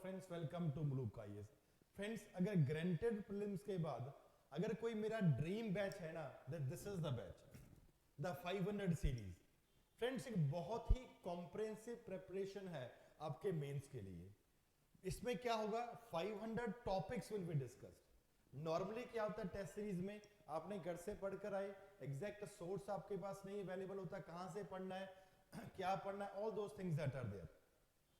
Friends, welcome to मुलुक IAS. Friends, अगर granted prelims के बाद अगर कोई मेरा ड्रीम बैच है ना, this is the batch, the 500 series. Friends, एक बहुत ही कॉम्प्रिहेंसिव प्रिपरेशन है आपके मेंस के लिए। इसमें क्या होगा, 500 topics will be discussed. Normally क्या होता है टेस्ट सीरीज में, आपने घर से पढ़कर आए, एग्जैक्ट सोर्स आपके पास नहीं अवेलेबल होता, कहां से पढ़ना है, क्या पढ़ना है, all those things that are there.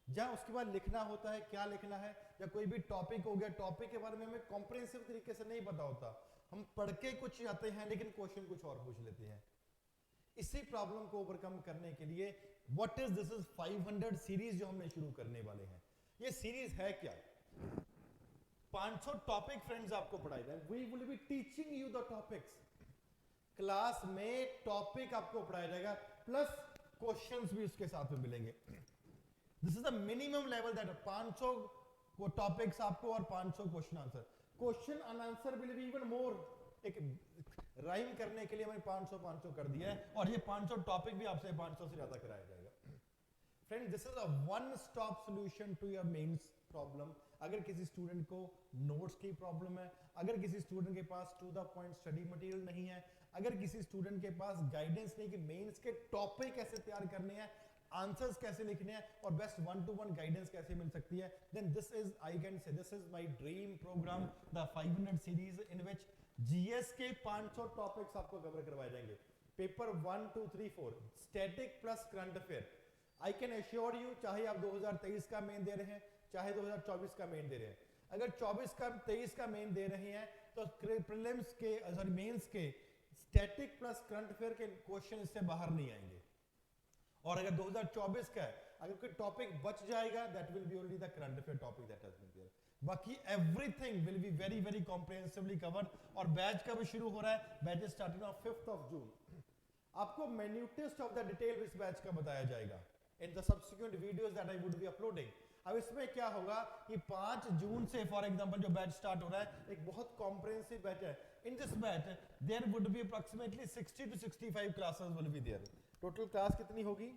जहां उसके बाद लिखना होता है, क्या लिखना है, या कोई भी टॉपिक हो गया, टॉपिक के बारे में हमें कॉम्प्रिहेंसिव तरीके से नहीं पता होता, हम पढ़ के कुछ आते हैं लेकिन क्वेश्चन कुछ और पूछ लेते हैं। इसी प्रॉब्लम को ओवरकम करने के लिए what is this is 500 series जो हमने शुरू करने वाले हैं। ये सीरीज है क्या, 500 टॉपिक फ्रेंड्स आपको पढ़ाए जाए। We will be teaching you the topics. Class में टॉपिक आपको पढ़ाया जाएगा, प्लस क्वेश्चंस भी उसके साथ में मिलेंगे। This is the minimum level that 500 को टॉपिक्स आपको और 500 question answer. Question and answer will be even more. एक राइम करने के लिए मैंने 500 कर दिया है, और ये 500 टॉपिक भी आपसे 500 से ज्यादा कराया जाएगा। Friend, this is a one stop solution to your mains problem. अगर किसी स्टूडेंट को नोट्स की प्रॉब्लम है, अगर किसी स्टूडेंट के पास to the point study material नहीं है, अगर किसी स्टूडेंट के पास गाइडेंस नहीं कि मेंस के टॉपिक कैसे तैयार करने हैं, आंसर्स कैसे लिखने हैं, और बेस्ट 1-to-1 गाइडेंस कैसे मिल सकती है, then this is, I can say, this is my dream program, the 500 series, in which GS के 500 टॉपिक्स आपको कवर करवाए जाएंगे। Paper 1, 2, 3, 4 static plus current affair. I can assure you, चाहे आप 2023 का मेन दे रहे हैं, चाहे 2024 का मेन दे रहे हैं, अगर 23 का मेन दे रहे हैं तो प्रीलिम्स के सॉरी मेंस के स्टैटिक प्लस करंट अफेयर के क्वेश्चन इससे बाहर नहीं आएंगे। और अगर 2024 का है, अगर कोई टॉपिक बच जाएगा, that will be only the current affair topic that has been there. बाकी everything will be very very comprehensively covered. और बैच कब शुरू हो रहा है, batch is starting on 5th of June। आपको मिन्यूटेस्ट ऑफ द डिटेल इस batch का बताया जाएगा in the subsequent videos that I would be uploading. अब इसमें क्या होगा कि 5 जून से फॉर एग्जांपल जो बैच स्टार्ट हो रहा है, एक बहुत कॉम्प्रिहेंसिव बैच है। In this batch there would be approximately 60 to 65 classes will be there. Total class कितनी होगी,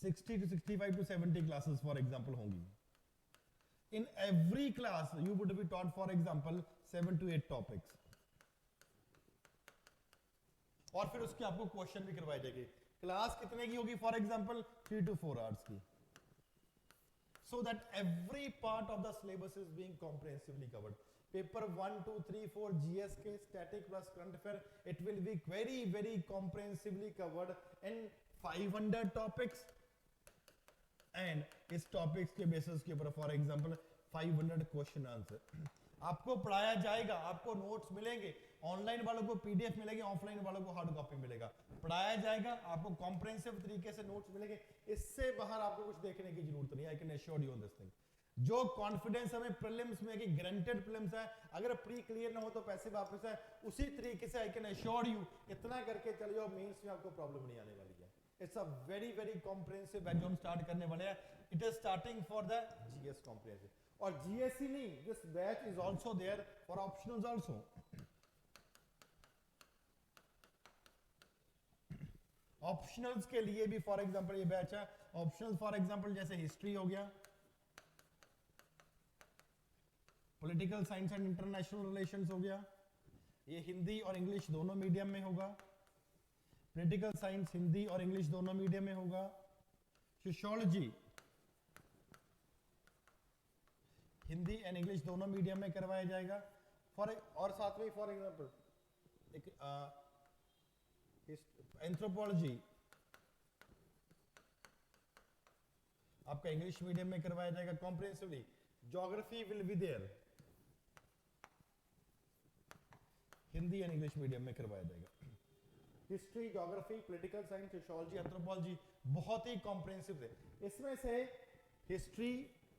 60 to 65 to 70 classes for example होंगी। In every class you would be taught for example 7 to 8 topics, और फिर उसके आपको question भी करवाए जाएंगे। क्लास कितने की होगी, फॉर एग्जांपल 3 to 4 आवर्स की, so that every part of the syllabus is being comprehensively covered. Paper 1, 2, 3, 4 GSK static plus current affair, it will be very very comprehensively covered in 500 topics, and इस topics के basis के ऊपर for example 500 question answer आपको पढ़ाया जाएगा। आपको notes मिलेंगे, online वालों को पीडीएफ मिलेगी, ऑफलाइन वालों को हार्ड कॉपी मिलेगा। पढ़ाया जाएगा, आपको कॉम्प्रिहेंसिव तरीके से नोट्स मिलेंगे। इससे बाहर आपको कुछ देखने की जरूरत नहीं, आई can assure you on this thing. जो कॉन्फिडेंस हमें प्रीलिम्स में कि ग्रांटेड प्रीलिम्स है, अगर प्री क्लियर ना हो तो पैसे वापस है, उसी तरीके से आई कैन एश्योर यू, इतना करके चले जाओ, मेंस में आपको प्रॉब्लम नहीं आने वाली है। It's a very very comprehensive batch जो हम स्टार्ट करने वाले हैं। It is starting for the GS comprehensive, और जीएससी नहीं, this batch is also there for optionals also. Optionals के लिए भी फॉर एग्जांपल ये बैच है। ऑप्शनल्स फॉर एग्जांपल जैसे हिस्ट्री हो गया, political science and international relations हो गया, ये हिंदी और इंग्लिश दोनों मीडियम में होगा। पॉलिटिकल साइंस हिंदी और इंग्लिश दोनों मीडियम में होगा। सोशियोलॉजी हिंदी एंड इंग्लिश दोनों मीडियम में करवाया जाएगा। और साथ में फॉर एग्जांपल एक एंथ्रोपोलॉजी आपका इंग्लिश मीडियम में करवाया जाएगा comprehensively. Geography will be there, Hindi and English medium में करवाया जाएगा। History, geography, political science, sociology, anthropology बहुत ही कॉम्प्रिहेंसिव है। इसमें से history,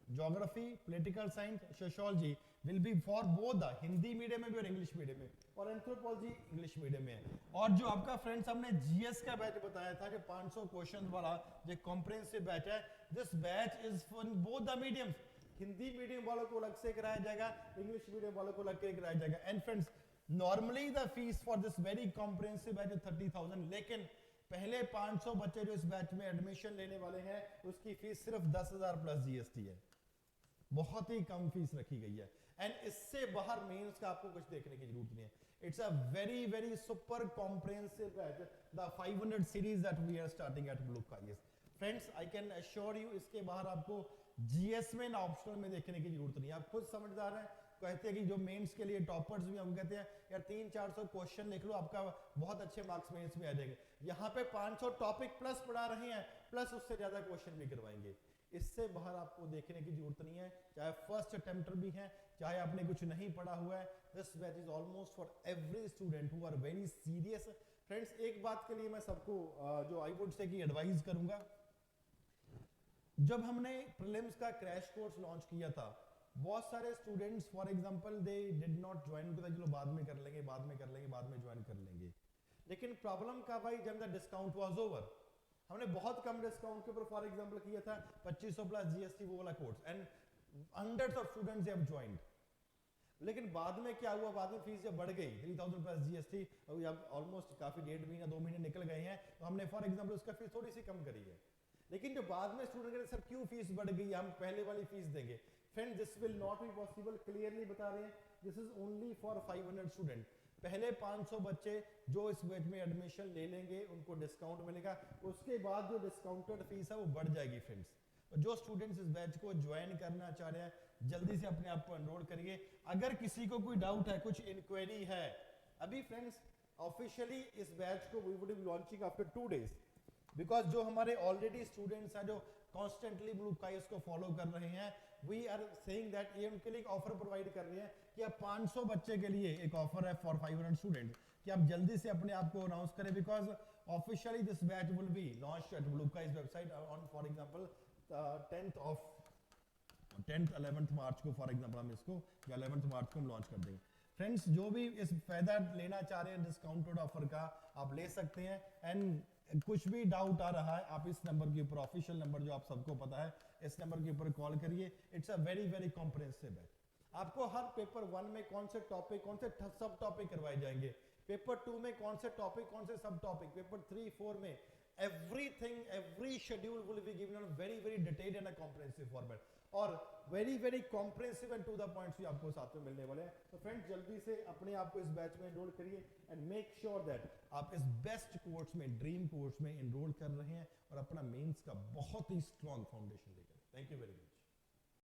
geography, political science, sociology will be for both the Hindi medium में भी और इंग्लिश मीडियम में, और एंथ्रोपोलॉजी इंग्लिश मीडियम में है। और जो आपका फ्रेंड्स हमने जीएस का बैच बताया था जो 500 क्वेश्चन वाला जो कॉम्प्रिहेंसिव बैच है, this batch is for both the mediums. Hindi medium वालों को अलग से कराया जाएगा, इंग्लिश मीडियम वालों को अलग से कराया जाएगा। And friends, normally the fees for this very comprehensive batch is 30,000, लेकिन पहले 500 बच्चे जो इस बैच में एडमिशन लेने वाले हैं उसकी फीस सिर्फ 10,000 प्लस जीएसटी है। बहुत ही कम फीस रखी गई है, एंड इससे बाहर मेंस का आपको कुछ देखने की जरूरत नहीं है. It's a very very super comprehensive batch, the 500 series that we are starting at Blue Skies. Friends, I can assure you, इसके बाहर आपको जीएस में ना ऑप्शनल में देखने की जरूरत नहीं है. आप खुद समझदार हैं, कहते हैं कि जो मेंस के लिए टॉपर्स भी हम कहते हैं यार 300-400 क्वेश्चन लिख लो, आपका बहुत अच्छे मार्क्स मेंस में आ जाएंगे. यहाँ पे 500 टॉपिक प्लस पढ़ा रहे हैं, प्लस उससे ज्यादा क्वेश्चन भी करवाएंगे. इससे बाहर आपको देखने की जरूरत नहीं है, चाहे फर्स्ट अटेम्प्टर भी हैं, चाहे आपने कुछ नहीं पढ़ा हुआ है. This batch is almost for every student who are very serious. Friends, एक बात के लिए मैं सबको जो आई वुड से की एडवाइस करूंगा, जब हमने प्रीलिम्स का क्रैश कोर्स लॉन्च किया था, बहुत सारे students for example they did not join, चलो बाद में कर लेंगे, बाद में कर लेंगे, बाद में ज्वाइन कर लेंगे. लेकिन प्रॉब्लम का भाई, जब द डिस्काउंट वाज ओवर, हमने बहुत कम डिस्काउंट के ऊपर फॉर एग्जांपल किया था 2500 प्लस जीएसटी वो वाला course, and hundreds of students have joined. लेकिन बाद में क्या हुआ, बाद में फीस जब बढ़ गई 3000 प्लस जीएसटी, अब ऑलमोस्ट काफी 1.5 महीना 2 महीने निकल गए हैं, तो हमने फॉर एग्जांपल उसका फीस थोड़ी सी कम करी है. लेकिन जो बाद में स्टूडेंट कहते सर क्यों फीस बढ़ गई, हम पहले वाली फीस देंगे. Friend, this will not be possible, clearly बता रहे हैं. This is only for 500 student. पहले 500 बच्चे जो इस बैच में एडमिशन ले लेंगे उनको डिस्काउंट मिलेगा, उसके बाद जो डिस्काउंटेड फीस है वो बढ़ जाएगी. फ्रेंड्स, जो स्टूडेंट्स इस बैच को ज्वाइन करना चाह रहे हैं, जल्दी से अपने आप को एनरोल करिए. अगर किसी को कोई डाउट है, कुछ इंक्वायरी है, अभी फ्रेंड्स ऑफिशियली इस बैच को we would be launching after 2 days, because जो हमारे ऑलरेडी स्टूडेंट्स हैं जो कॉन्स्टेंटली ब्लू काइस को फॉलो कर रहे हैं, वी आर सेइंग दैट ये उनके लिए एक ऑफर प्रोवाइड कर रहे हैं कि अब 500 बच्चे के लिए एक ऑफर है फॉर 500 स्टूडेंट कि आप जल्दी से अपने आप को अनाउंस करें, because officially this batch will be launched at Blue Skies website on for example 10th 11th March को. फॉर एग्जांपल हम इसको 11th मार्च को हम लॉन्च कर देंगे. फ्रेंड्स, जो भी इस फायदा लेना चाह रहे हैं डिस्काउंटेड ऑफर का, आप ले सकते हैं. एंड कुछ भी डाउट आ रहा है, आप इस नंबर के ऊपर, ऑफिशियल नंबर जो आप सबको पता है, इस नंबर के ऊपर कॉल करिए. It's a very very comprehensive batch. आपको हर पेपर 1 में कौन से टॉपिक, कौन से सब टॉपिक करवाए जाएंगे, पेपर 2 में कौन से टॉपिक, कौन से सब टॉपिक, पेपर 3 4 में everything, every schedule will be given on a very very detailed and a comprehensive format, और very very comprehensive and to the points भी आपको साथ में मिलने वाले हैं. तो फ्रेंड्स, जल्दी से अपने आप को इस बैच में एनरोल करिए एंड मेक श्योर दैट आप इस बेस्ट कोर्स में, ड्रीम कोर्स में एनरोल कर रहे हैं और अपना मेंस का बहुत ही स्ट्रॉन्ग फाउंडेशन लेकर. Thank you very much.